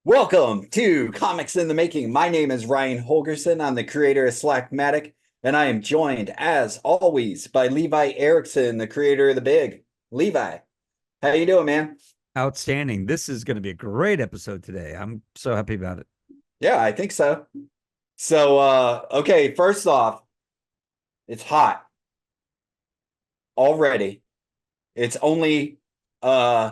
Welcome to Comics in the Making. My name is Ryan Holgerson. I'm the creator of Slackmatic, and I am joined, as always, by Levi Erickson, the creator of The Big. Levi, how you doing, man? Outstanding. This is going to be a great episode today. I'm so happy about it. Yeah, I think so. Okay, first off, it's hot already. It's only uh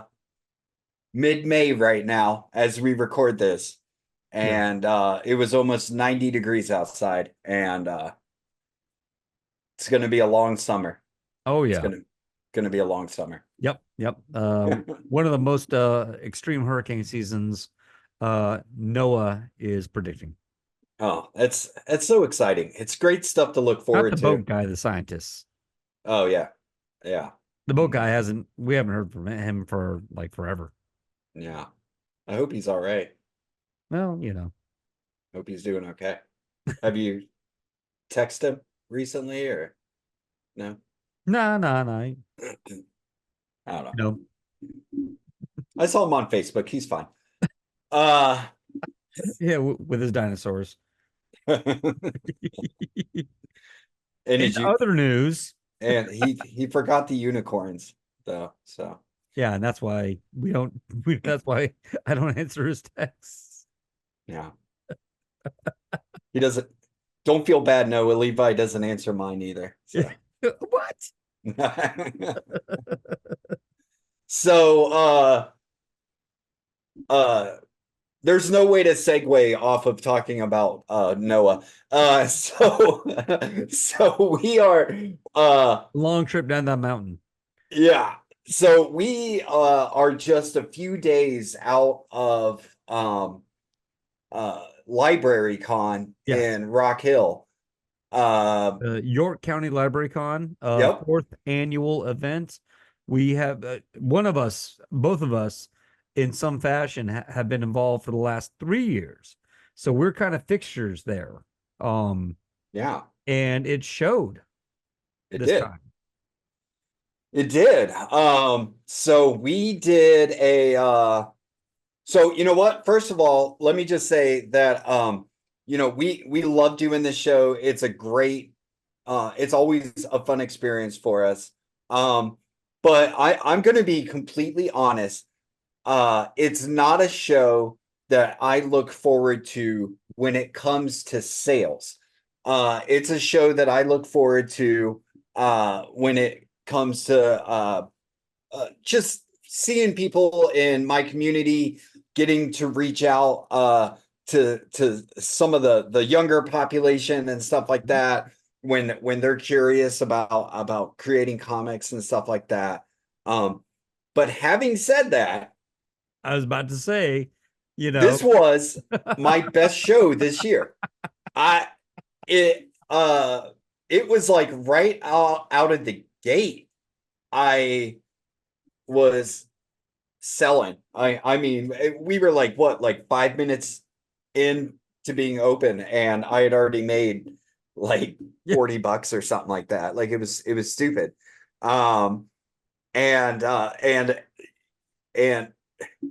mid-May right now as we record this. Yeah. And it was almost 90 degrees outside, and it's going to be a long summer. Oh It's yeah. gonna be a long summer. Yep. Yep. One of the most extreme hurricane seasons NOAA is predicting. Oh, that's so exciting. It's great stuff to look Not the forward to. boat guy, the scientists. Oh yeah. Yeah. The boat Mhm. guy hasn't we haven't heard from him for like forever. Yeah. I hope he's all right. Well, Hope he's doing okay. Have you texted him recently or no? nah, nah, nah. I don't know. No. I saw him on Facebook. He's fine. Uh Yeah, with his dinosaurs. and In did you other news, and he forgot the unicorns though. So yeah, and that's why we don't that's why I don't answer his texts. yeah. He doesn't don't feel bad, no, Levi doesn't answer mine either. So What? So uh there's no way to segue off of talking about Noah. So so we are Long trip down that mountain. yeah. So we are just a few days out of LibraryCon Yes. in Rock Hill. York County Library Con, Yep. fourth annual event. We have one of us, both of us, in some fashion, have been involved for the last 3 years. So we're kind of fixtures there. Um, Yeah, and it showed it this did. time. It did. So we did a so you know what? First of all, let me just say that we love doing this show. It's a great it's always a fun experience for us. Um, but I'm gonna be completely honest. It's not a show that I look forward to when it comes to sales. It's a show that I look forward to when it comes to just seeing people in my community, getting to reach out to some of the younger population and stuff like that when they're curious about creating comics and stuff like that. But having said that, I was about to say, you know, this was my best show this year. I it it was like right out of the gate. I was selling. I mean, we were like what, like 5 minutes in to being open, and I had already made like yeah, $40 or something like that. Like it was stupid. Um and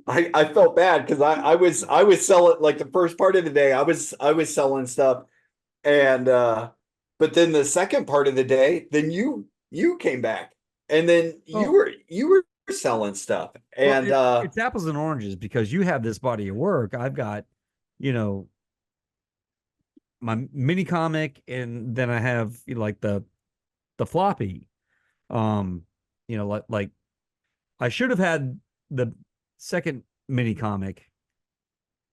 I felt bad because I was selling like the first part of the day, I was selling stuff, and but then the second part of the day, then you came back, and then you well, were you were selling stuff, well, and it's apples and oranges because you have this body of work. I've got, you know, my mini comic, and then I have like the floppy. Um, like I should have had the second mini comic,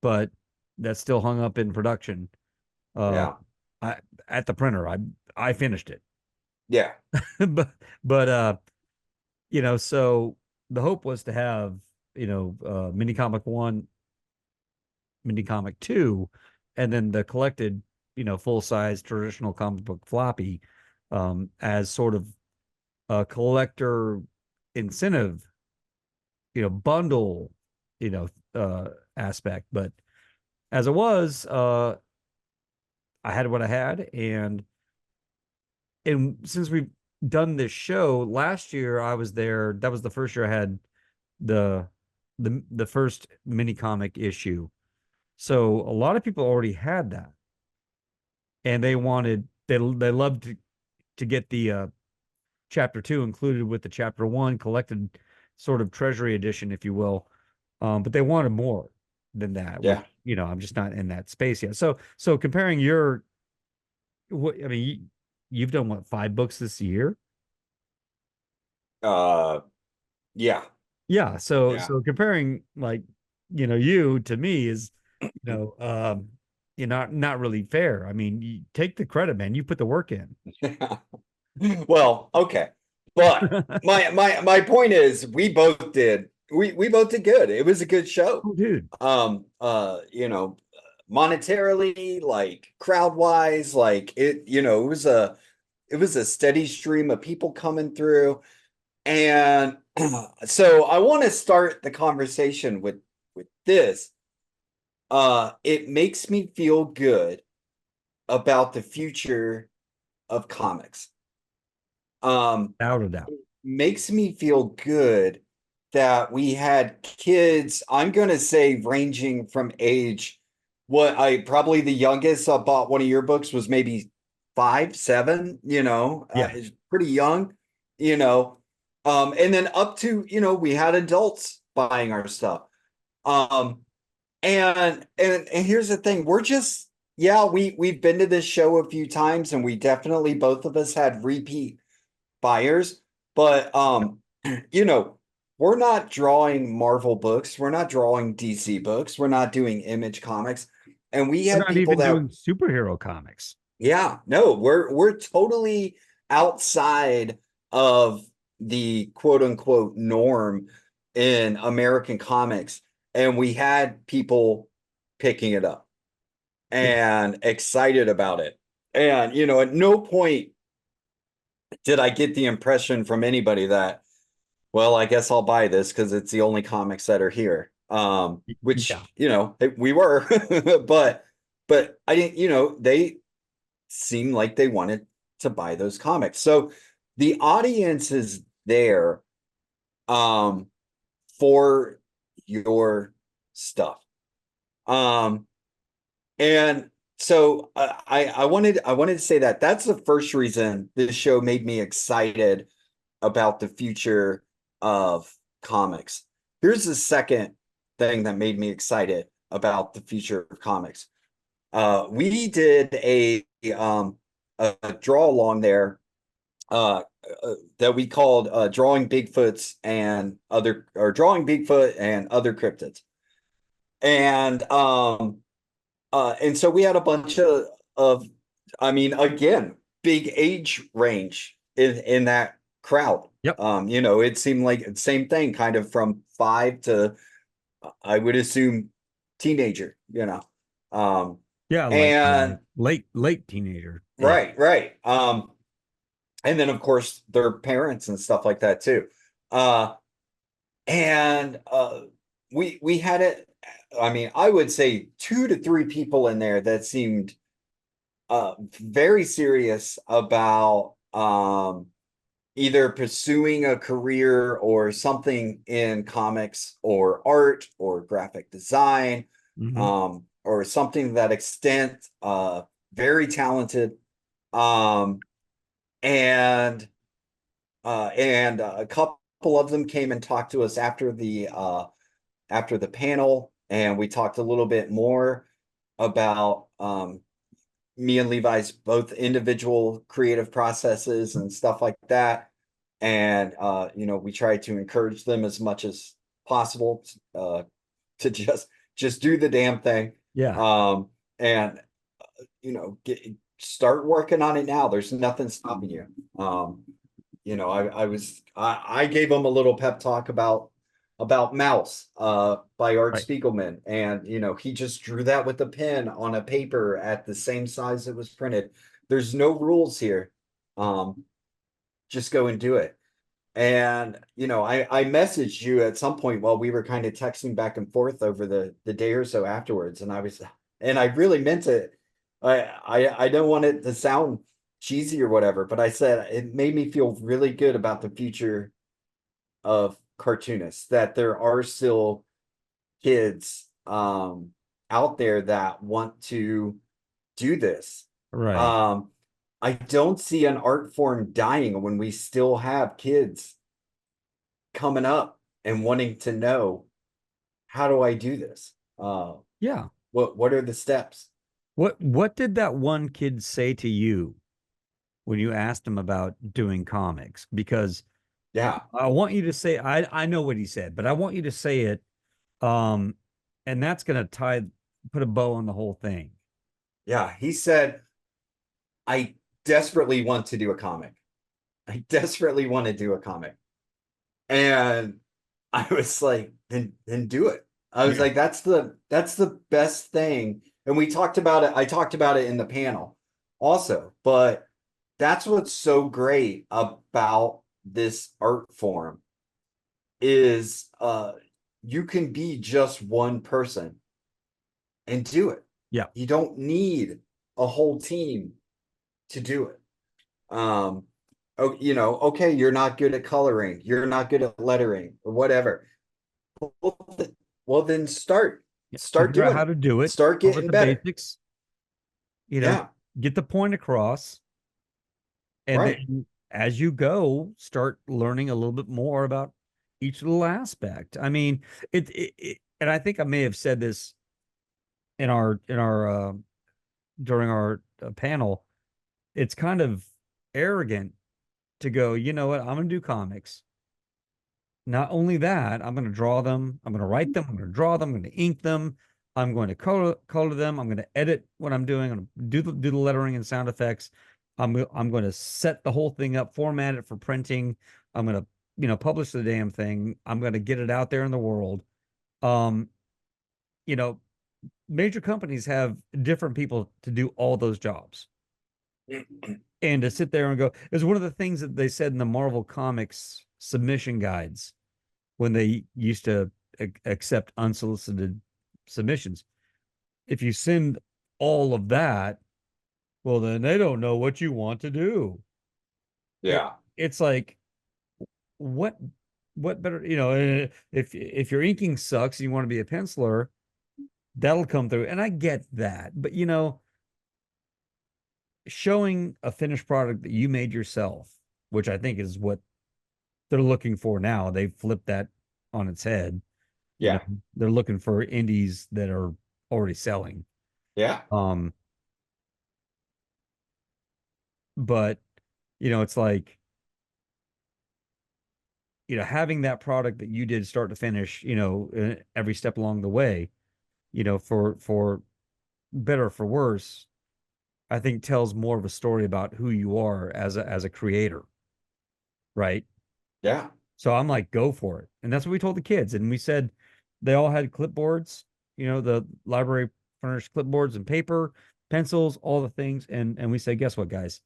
but that's still hung up in production. Uh, yeah, I at the printer. I finished it, yeah, but but so the hope was to have mini comic one, mini comic two, and then the collected full size traditional comic book floppy, as sort of a collector incentive, bundle, you know, aspect. But as it was, I had what I had, and since we've done this show last year, I was there. That was the first year I had the the first mini comic issue. So a lot of people already had that, and they loved to get the chapter two included with the chapter one collected sort of treasury edition, if you will. But they wanted more than that, which, Yeah. I'm just not in that space yet. So comparing your, what I mean, you've done what, 5 books this year? Uh, yeah. Yeah. So Yeah. so comparing like, you to me is, you're not really fair. I mean, you take the credit, man. You put the work in. Well, okay. But my point is we both did good. It was a good show. Oh, dude. You know, monetarily, like crowd wise, like it was a steady stream of people coming through. And so I want to start the conversation with this. It makes me feel good about the future of comics. Without a doubt. Makes me feel good that we had kids, I'm going to say ranging from age, what I probably the youngest I bought one of your books was maybe 5, 7, Yeah. it's pretty young, you know, and then up to, we had adults buying our stuff. Um, and here's the thing, we're just, yeah, we've been to this show a few times and we definitely both of us had repeat buyers, but we're not drawing Marvel books, we're not drawing DC books, we're not doing Image Comics, and we We're had not people even that, doing superhero comics. yeah, no, we're totally outside of the quote unquote norm in American comics, and we had people picking it up Yeah. and excited about it, and at no point did I get the impression from anybody that, well, I guess I'll buy this because it's the only comics that are here. Yeah. Which, we were, but I didn't, they seemed like they wanted to buy those comics. So the audience is there um for your stuff. Um and so I wanted to say that that's the first reason this show made me excited about the future of comics. Here's the second thing that made me excited about the future of comics. We did a draw along there that we called drawing Bigfoot and other cryptids. And so we had a bunch of I mean, again, big age range in that crowd. Yep. It seemed like the same thing, kind of from 5 to, I would assume, teenager, Um, Yeah, like and late teenager age. right. And then of course their parents and stuff like that too. Uh, and we had it. I mean, I would say 2 to 3 people in there that seemed very serious about either pursuing a career or something in comics or art or graphic design, Hmm. or something to that extent. Very talented. Um, and a couple of them came and talked to us after the panel, and we talked a little bit more about me and Levi's both individual creative processes and stuff like that. And we try to encourage them as much as possible to just do the damn thing. Yeah. And start working on it now. There's nothing stopping you. I gave them a little pep talk about Mouse by Art Right. Spiegelman. And, he just drew that with a pen on a paper at the same size it was printed. There's no rules here. Um, just go and do it. And, I messaged you at some point while we were kind of texting back and forth over the day or so afterwards. And I really meant it. I don't want it to sound cheesy or whatever, but I said it made me feel really good about the future of cartoonists, that there are still kids out there that want to do this. Right. Um, I don't see an art form dying when we still have kids coming up and wanting to know, how do I do this? Yeah. What are the steps? What did that one kid say to you when you asked him about doing comics? Because Yeah, I want you to say, I know what he said, but I want you to say it. Um, and that's gonna put a bow on the whole thing. yeah. He said, I desperately want to do a comic. I desperately want to do a comic. And I was like, then do it. I was Yeah. like, that's the best thing. And we talked about it. I talked about it in the panel also, but that's what's so great about this art form is you can be just one person and do it. Yeah. You don't need a whole team to do it. Oh, okay, you're not good at coloring, you're not good at lettering or whatever. Well, then Yeah. start Figure out doing how it. to do it, Start start with getting the better. basics, you know, Yeah, get the point across, and right. then as you go, start learning a little bit more about each little aspect. I mean, and I think I may have said this in our during our panel. It's kind of arrogant to go, you know what, I'm gonna do comics. Not only that, I'm going to draw them, I'm going to write them, I'm going to draw them, I'm going to ink them, I'm going to color them, I'm going to edit what I'm doing, I'm going to do the lettering and sound effects. I'm going to set the whole thing up, format it for printing. I'm going to, publish the damn thing. I'm going to get it out there in the world. Um, you know, Major companies have different people to do all those jobs. And to sit there and go, it's one of the things that they said in the Marvel Comics submission guides when they used to accept unsolicited submissions. If you send all of that, well, then they don't know what you want to do. It, Yeah, it's like, what what better, if your inking sucks and you want to be a penciler, that'll come through. And I get that. But showing a finished product that you made yourself, which I think is what they're looking for now. They've flipped that on its head. You know, yeah, they're looking for indies that are already selling. yeah, Um, but it's like, having that product that you did start to finish, every step along the way, for better or for worse, I think tells more of a story about who you are as a creator, right? yeah, So I'm like, go for it. And that's what we told the kids. And we said they all had clipboards, the library furnished clipboards and paper, pencils, all the things. And we said, guess what, guys,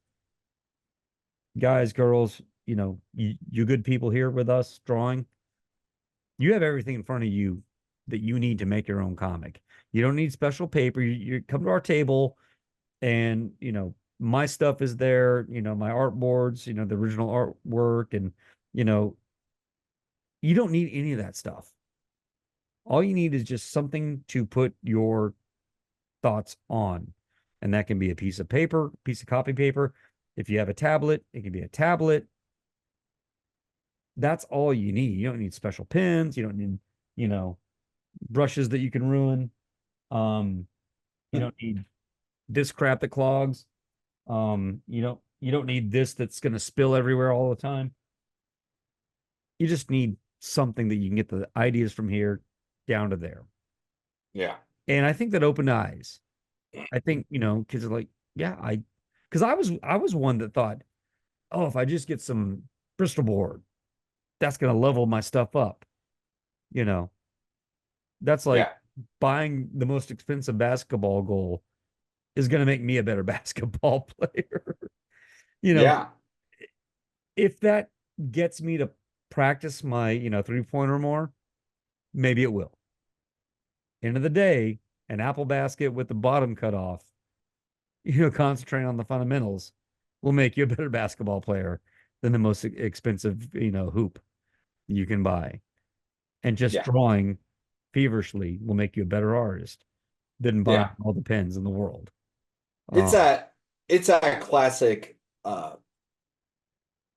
girls, you good people here with us drawing, you have everything in front of you that you need to make your own comic. You don't need special paper. You come to our table and, my stuff is there, my art boards, the original artwork. And, you know, you don't need any of that stuff. All you need is just something to put your thoughts on. And that can be a piece of paper, piece of copy paper. If you have a tablet, it can be a tablet. That's all you need. You don't need special pens. You don't need, you know, brushes that you can ruin. Um, you don't need this crap that clogs. You don't need this that's gonna spill everywhere all the time. You just need something that you can get the ideas from here down to there. yeah, And I think that opened eyes. I think, kids are like, yeah, because I was one that thought, oh, if I just get some Bristol board, that's gonna level my stuff up. You know, that's like yeah, buying the most expensive basketball goal is going to make me a better basketball player. you know, yeah, if that gets me to practice my, 3 point or more, maybe it will. End of the day, an apple basket with the bottom cut off, concentrating on the fundamentals will make you a better basketball player than the most expensive, hoop you can buy. And just yeah, drawing feverishly will make you a better artist. than buying Yeah. all the pens in the world. It's Um, that classic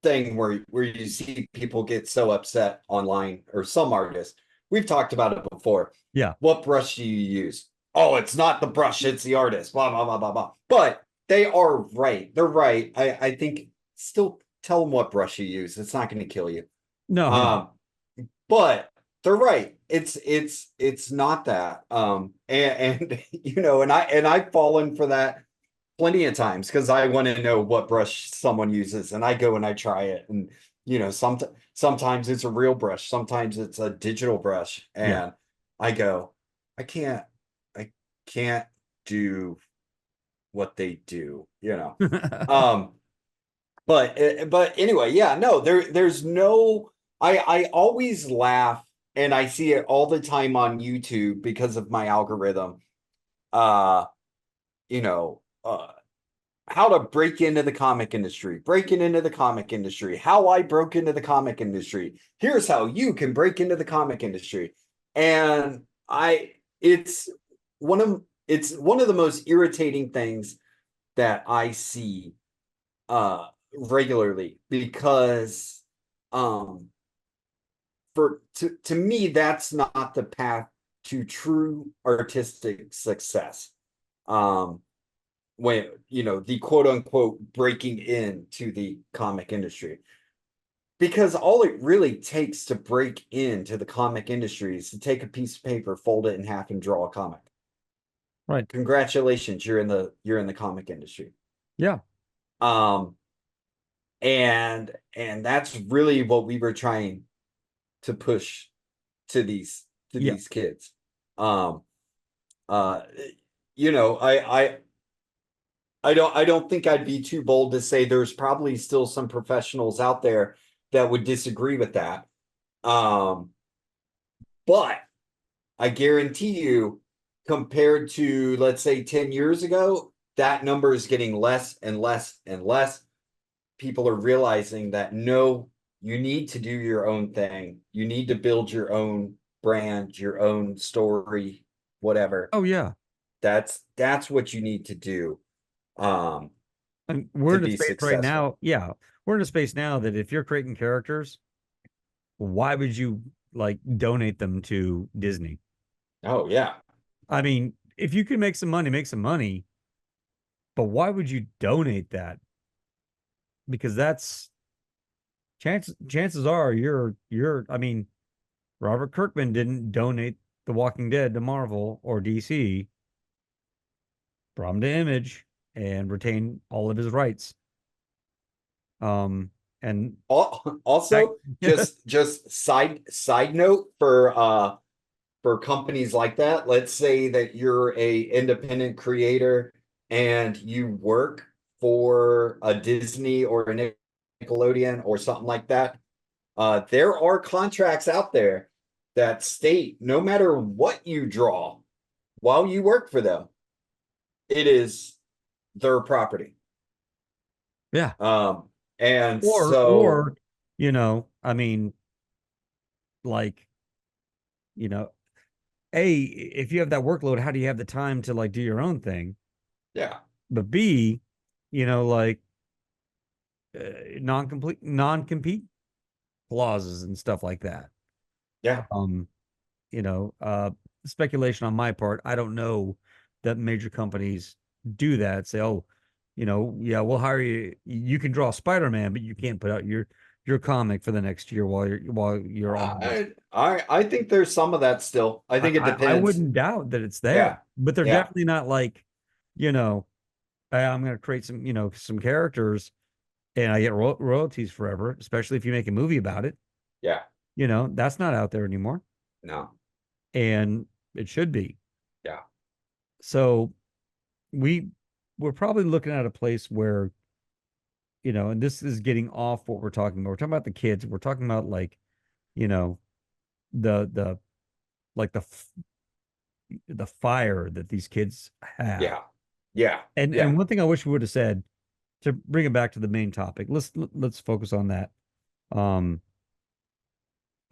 thing where you see people get so upset online, or some artists. We've talked about it before. yeah. What brush do you use? Oh, it's not the brush, it's the artist. Blah blah blah blah blah. But they are right. They're right. I think still tell them what brush you use. It's not going to kill you. No, no. Um, but they're right. It's not that. And and I've fallen for that plenty of times because I want to know what brush someone uses, and I go and I try it, and sometimes it's a real brush, sometimes it's a digital brush, Yeah. and I go, I can't, I can't do what they do, Um, but anyway, yeah, no, there's no. I always laugh, and I see it all the time on YouTube because of my algorithm. Uh, you know, how to break into the comic industry, breaking into the comic industry, how I broke into the comic industry. Here's how you can break into the comic industry. And it's one of the most irritating things that I see regularly, because um to me that's not the path to true artistic success. Um when the quote unquote breaking into the comic industry, because all it really takes to break into the comic industry is to take a piece of paper, fold it in half, and draw a comic. Right. Congratulations, you're in the comic industry. Yeah. um and that's really what we were trying to push to these to Yeah. these kids. um uh I don't think I'd be too bold to say there's probably still some professionals out there that would disagree with that. Um, but I guarantee you, compared to, let's say, 10 years ago, that number is getting less and less and less. People are realizing that no, you need to do your own thing. You need to build your own brand, your own story, whatever. Oh, yeah. That's what you need to do. Um, And we're to in a be space right successful. now. Yeah. We're in a space now that if you're creating characters, why would you like donate them to Disney? Oh yeah. I mean, if you can make some money, make some money, but why would you donate that? Because that's chances are I mean, Robert Kirkman didn't donate The Walking Dead to Marvel or DC, brought him to Image and retain all of his rights. Um, and back, Also, just side note for companies like that. Let's say that you're a independent creator and you work for a Disney or a Nickelodeon or something like that. There are contracts out there that state no matter what you draw while you work for them, it is their property. yeah, Um, and or so I mean, like, you know, A, if you have that workload, how do you have the time to like do your own thing? yeah, But B, like non-compete clauses and stuff like that. yeah. Um, you know, speculation on my part. I don't know that major companies do that. Say, oh, yeah, we'll hire you. You can draw Spider-Man, but you can't put out your comic for the next year while you're on this. I think there's some of that still. I think it I depends. wouldn't doubt that it's there, Yeah, but they're yeah, definitely not like, you know, "Hey, I'm going to create some characters and I get royalties forever, especially if you make a movie about it. yeah. That's not out there anymore, No, and it should be. yeah, So we we're probably looking at a place where, and this is getting off what we're talking about. We're talking about the kids. We're talking about like, you know, the like the fire that these kids have. yeah, yeah, And yeah. one thing I wish we would have said to bring it back to the main topic. Let's focus on that. Um,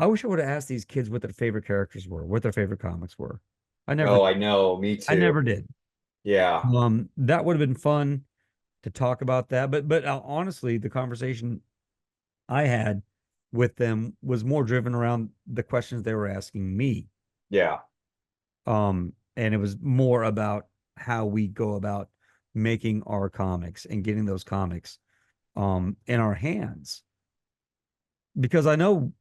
I wish I would have asked these kids what their favorite characters were, what their favorite comics were. I never Oh, I know. Me I never too. did. Yeah. That would have been fun to talk about that, but honestly, the conversation I had with them was more driven around the questions they were asking me. Yeah. And it was more about how we go about making our comics and getting those comics in our hands. Because I know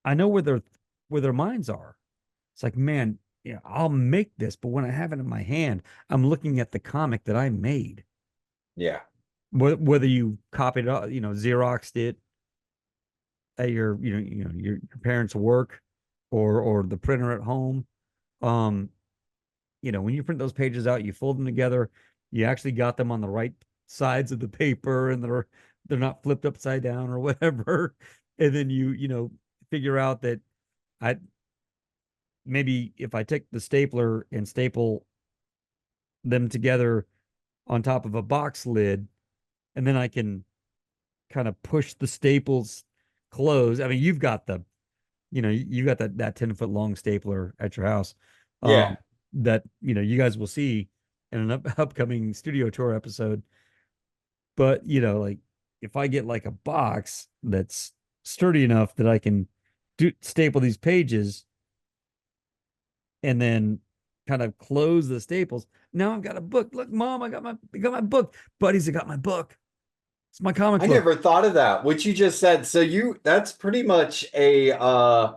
where their minds are. It's like, man, yeah, I'll make this, but when I have it in my hand, I'm looking at the comic that I made. Yeah. Whether you copied it, Xeroxed it at your parents' work or the printer at home. Um, when you print those pages out, you fold them together, you actually got them on the right sides of the paper and they're not flipped upside down or whatever. And then figure out that I maybe if I take the stapler and staple them together on top of a box lid, and then I can kind of push the staples close. I mean, you've got that 10-foot long stapler at your house, Yeah. that, you guys will see in an upcoming studio tour episode. But, like if I get like a box that's sturdy enough that I can staple these pages and then kind of close the staples. Now I've got a book. Look, Mom, I got my book. Buddies, I got my book. It's my comic I book. never thought of that. What you just said. So that's pretty much a That's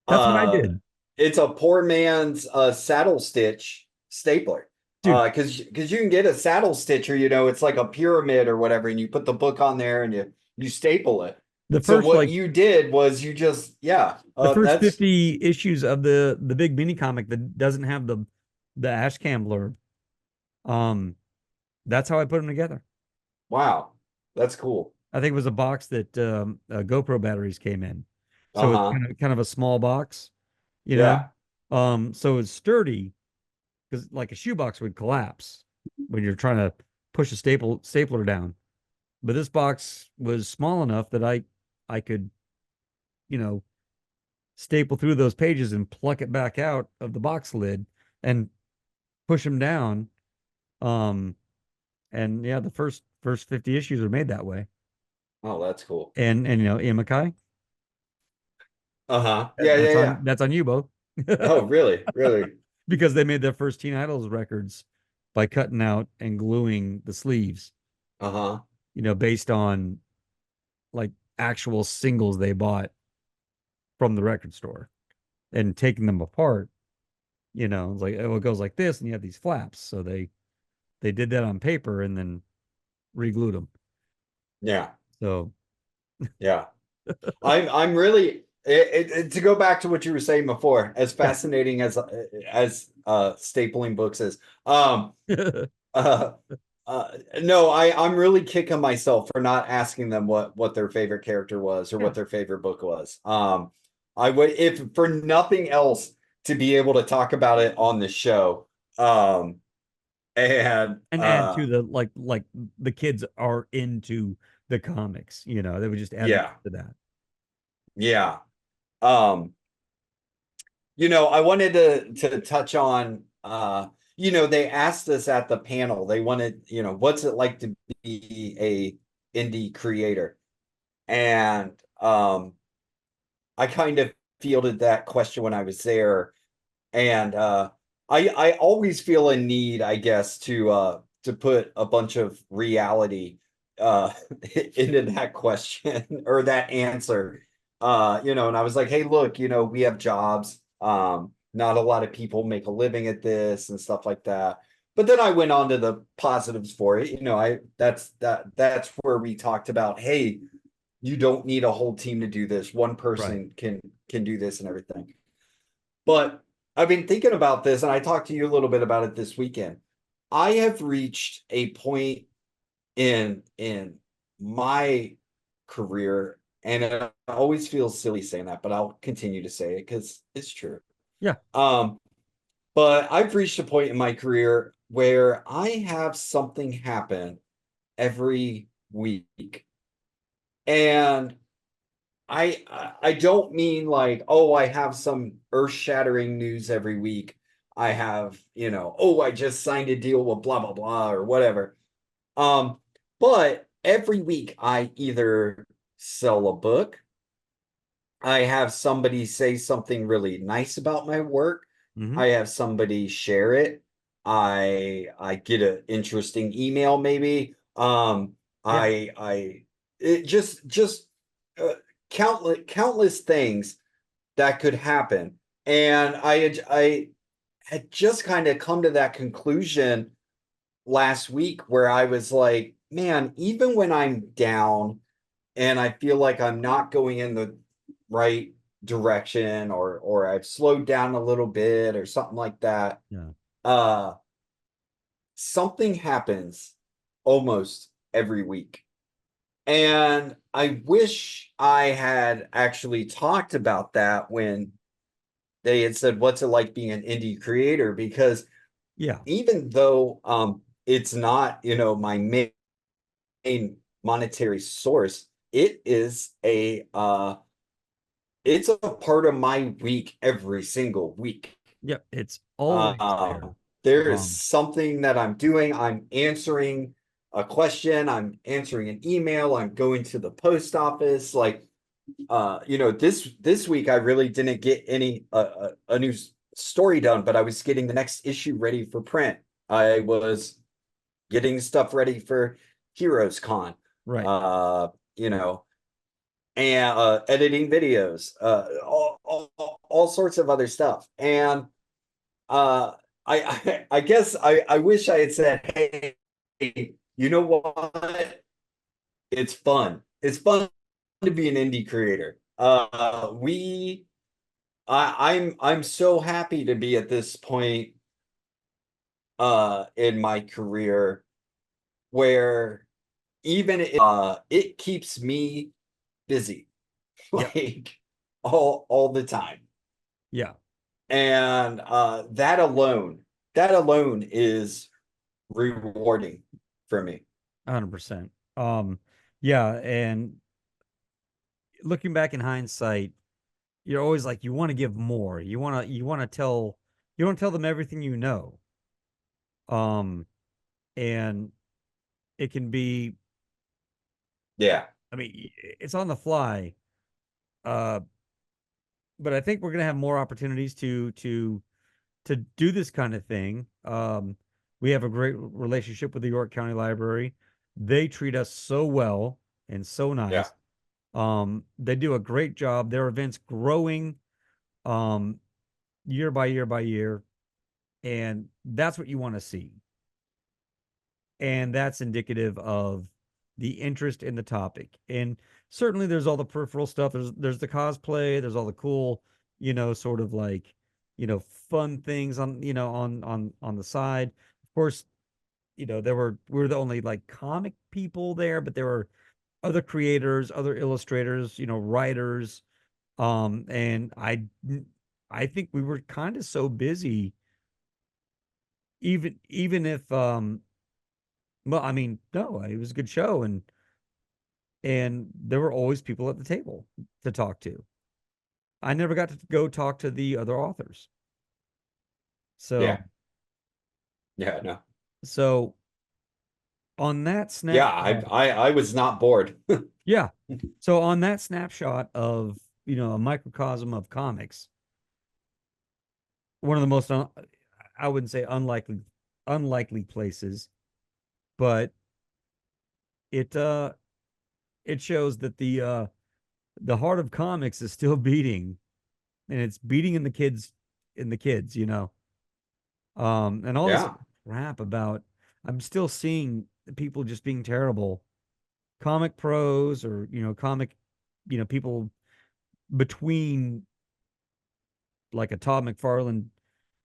what I uh did. it's a poor man's saddle stitch stapler. Dude, Because you can get a saddle stitcher, it's like a pyramid or whatever, and you put the book on there and you staple it. the So first what like you did was you just, yeah, the first that's 50 issues of the big mini comic that doesn't have the ash can blurb. Um, that's how I put them together. wow, that's cool. I think it was a box that GoPro batteries came in. So it's Uh-huh. kind of a small box, you Yeah. know. So it's sturdy because like a shoebox would collapse when you're trying to push a stapler down. But this box was small enough that I could, you know, staple through those pages and pluck it back out of the box lid and push them down. Um, and yeah, the first 50 issues are made that way. Oh, that's cool. And Imakai, Uh-huh. Yeah, yeah, yeah. that's on you both. Oh, really? Really? Because they made their first Teen Idols records by cutting out and gluing the sleeves, Uh-huh. based on like actual singles they bought from the record store and taking them apart. It's like, oh, it goes like this, and you have these flaps. So they did that on paper and then re-glued them. Yeah. So Yeah. I'm really to go back to what you were saying before, as yeah. fascinating as stapling books is. Uh, no, I'm really kicking myself for not asking them what their favorite character was or Yeah. what their favorite book was. I would, if for nothing else, to be able to talk about it on the show. And And add to the like the kids are into the comics, they would just add yeah, to that. yeah. Um, I wanted to touch on they asked us at the panel, they wanted, what's it like to be a indie creator? And I kind of fielded that question when I was there. And I always feel a need, I guess, to put a bunch of reality into that question or that answer. And I was like, hey, look, we have jobs. Not a lot of people make a living at this and stuff like that. But then I went on to the positives for it. That's where we talked about, hey, you don't need a whole team to do this. One Right. person can do this and everything. But I've been thinking about this, and I talked to you a little bit about it this weekend. I have reached a point in my career, and it always feels silly saying that, but I'll continue to say it because it's true. Yeah. Um, but I've reached a point in my career where I have something happen every week. And I don't mean like, oh, I have some earth-shattering news every week. I have, oh, I just signed a deal with blah blah blah or whatever. Um, but every week I either sell a book, I have somebody say something really nice about my work, Mm-hmm. I have somebody share it, I get an interesting email maybe. Yeah. I it just uh, countless things that could happen. And I had just kind of come to that conclusion last week where I was like, man, even when I'm down and I feel like I'm not going in the right direction, or I've slowed down a little bit or something like that, Yeah. uh something happens almost every week. And I wish I had actually talked about that when they had said, what's it like being an indie creator? Because Yeah. even though it's not, my main monetary source, it is it's a part of my week every single week. Yep. It's always there. Uh, there is Um, something that I'm doing. I'm answering a question, I'm answering an email, I'm going to the post office. Like, this week I really didn't get any a new story done, but I was getting the next issue ready for print. I was getting stuff ready for HeroesCon. right. Uh, you know, and editing videos, all sorts of other stuff. And I guess I wish I had said, hey, you know what? It's fun. It's fun to be an indie creator. I'm so happy to be at this point in my career where even it keeps me busy Yep. like all the time. Yeah. And that alone is rewarding for me. 100%. Yeah. And looking back in hindsight, you're always like, you want to give more. You want to tell them everything you know. Um, and it can be, Yeah, I mean, it's on the fly. Uh, but I think we're gonna have more opportunities to do this kind of thing. We have a great relationship with the York County Library. They treat us so well and so yeah, nice. They do a great job. Their events growing um year by year by year, and that's what you want to see. And that's indicative of the interest in the topic. And certainly there's all the peripheral stuff. There's the cosplay, there's all the cool, sort of like, fun things on, on the side. Of course, we were the only like comic people there, but there were other creators, other illustrators, writers. And I think we were kind of so busy, even if well, I mean, no, it was a good show, and there were always people at the table to talk to. I never got to go talk to the other authors. So, yeah, yeah. No, so on that yeah. snapshot, I was not bored. yeah. So on that snapshot of, a microcosm of comics, one of the most, I wouldn't say unlikely places, but it, it shows that the heart of comics is still beating, and it's beating in the kids. And all this Yeah, crap about, I'm still seeing people just being terrible. Comic pros, or, comic, people between like a Todd McFarlane,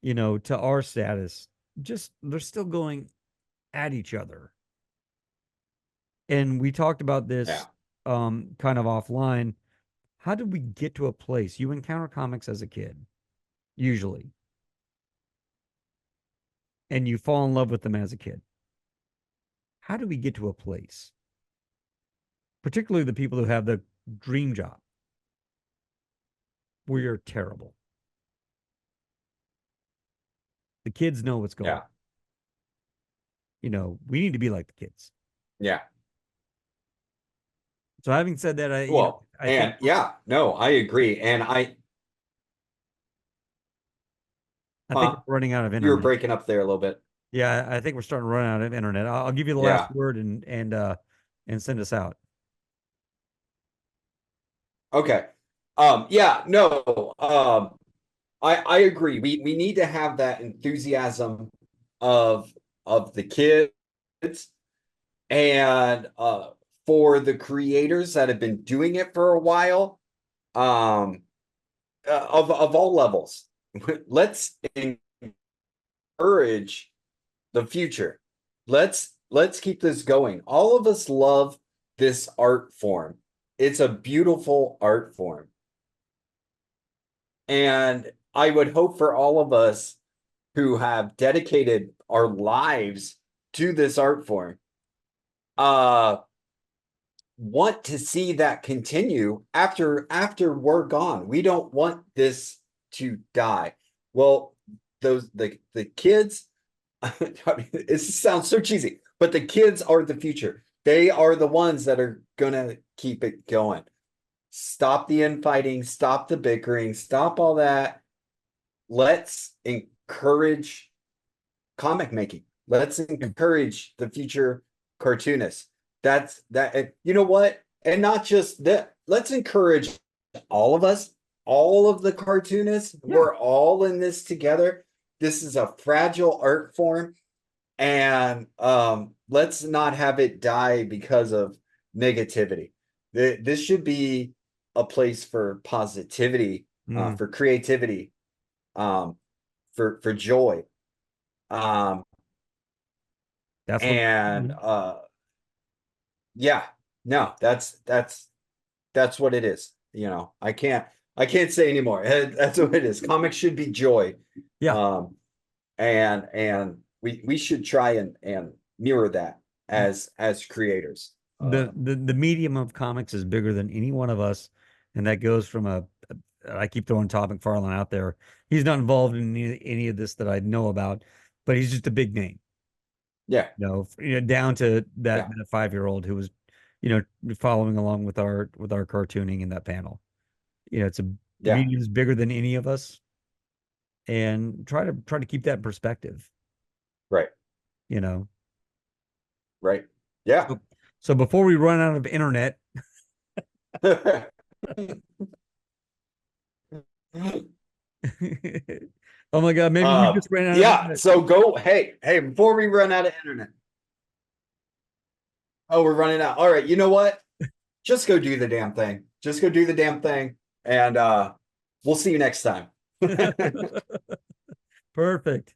to our status, just they're still going at each other. And we talked about yeah, this kind of offline. How did we get to a place? You encounter comics as a kid, usually, and you fall in love with them as a kid. How do we get to a place, particularly the people who have the dream job? we are terrible. The kids know what's going on. Yeah. We need to be like the kids. Yeah. So having said that, Well, I think and yeah, no, I agree. And we're running out of you were internet. breaking up there a little bit. Yeah, I think we're starting to run out of internet. I'll give you the last Yeah. word and send us out. Okay. Yeah, no, I agree. We need to have that enthusiasm of the kids and for the creators that have been doing it for a while, of all levels. Let's encourage the future. Let's keep this going. All of us love this art form. It's a beautiful art form. And I would hope for all of us who have dedicated our lives to this art form, want to see that continue after we're gone. We don't want this to die. Well, the kids, it sounds so cheesy, but the kids are the future. They are the ones that are gonna keep it going. Stop the infighting, stop the bickering, stop all that. Let's encourage comic making. Let's encourage the future cartoonists. That's that. You know what? And not just that. Let's encourage all of us, all of the cartoonists. Yeah. We're all in this together. This is a fragile art form, and let's not have it die because of negativity. This should be a place for positivity, for creativity, for joy. Um, That's what. and yeah, no, that's what it is. I can't say anymore. That's what it is. Comics should be joy. Yeah. And we should try and mirror that as creators. The medium of comics is bigger than any one of us, and that goes from I keep throwing Todd McFarlane out there. He's not involved in any of this that I know about, but he's just a big name. Yeah. Down to that, Yeah. 5-year-old who was, following along with our cartooning in that panel. The Yeah. medium is bigger than any of us, and try to keep that in perspective. Right. You know. Right. Yeah. So before we run out of internet, oh my God, maybe we just ran out of yeah. internet. So go. Hey, before we run out of internet. Oh, we're running out. All right. You know what? Just go do the damn thing. Just go do the damn thing. And we'll see you next time. Perfect.